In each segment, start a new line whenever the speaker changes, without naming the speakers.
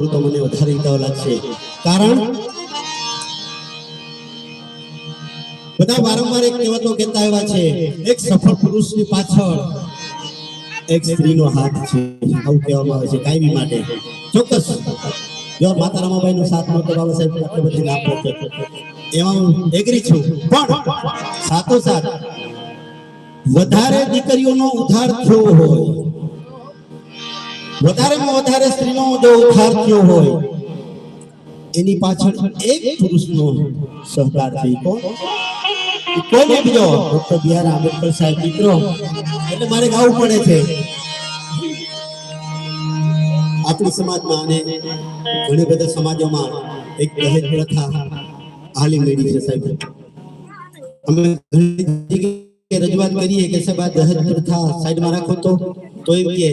તો મને વધારે ઈટાવ લાગશે, કારણ બધા વારંવાર એક કહેવતો કહેતા આવ્યા છે, એક સફળ પુરુષની પાછળ એક સ્ત્રીનો હાથ છે, આવું કહેવામાં આવે છે કાયમી માટે. ચોક્કસ જો માતા રમાબાઈ નો સાથ નહોતો, બાબા સાહેબ આટલી બધી ના પહોંચે, એમાં હું એગ્રી છું. પણ સાથોસાથ વધારે દીકરીઓનો ઉદ્ધાર થયો હોય, વધારેમાં વધારે સ્ત્રીનો જો ઉદ્ધાર થયો હોય, એની પાછળ એક પુરુષનો સહકાર છે. કોઈને બીજો ડોક્ટર બી.આર. આંબેડકર સાહેબ મિત્રો, એટલે મારે ગાવું પડે છે. આપણી સમાજમાં અને ઘણી બધા સમાજોમાં એક દહેજ પ્રથા હાલી મળી છે સાહેબ. અમે ઘણી જગ્યાએ રજૂઆત કરીએ કે સાહેબ આ દહેજ પ્રથા સાઈડમાં રાખો તો એમ કે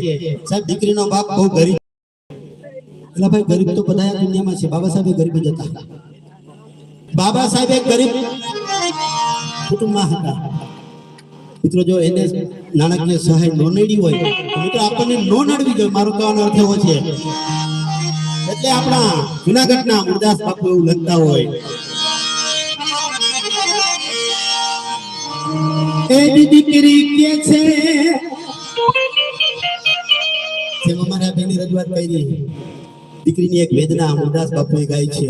સાહેબ દીકરીનો બાપ બહુ ગરીબ. એટલે ભાઈ ગરીબ તો બધા દુનિયામાં છે, બાબા સાહેબ ગરીબ જ હતા. બાબા સાહેબ એક ગરીબ કુટુંબમાં હતા. મિત્રો જો એને નાણાકીય સહાય ન નડી હોય તો મિત્રો આપણને ન નડવી જોઈએ, મારો કહેવાનો અર્થ એવો છે. એટલે આપણા જુનાગઢના મુરદાસ બાપુ એવું લખતા હોય, એ દીકરી કે છે, જેમ અમારા બેની રજૂઆત કરી, દીકરીની એક વેદના મુરદાસ બાપુએ ગાઈ છે.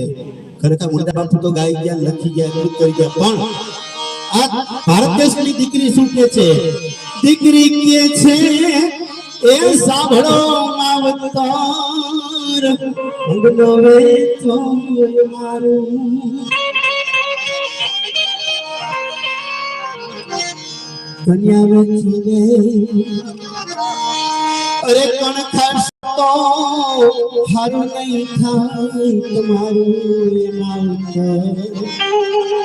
ખરેખર મુરદાસ બાપુ તો ગાઈ ગયા, લખી ગયા, ખૂબ કરી ગયા, પણ આ ભારત દેશની દીકરી શું કે છે? દીકરી કે છે, એ સાંભળો માવતર, અંગનો વેચો મારું, કન્યા વેચી રે, અરે કોણ ખાશો હારું નહીં થાય તમારું માવતર.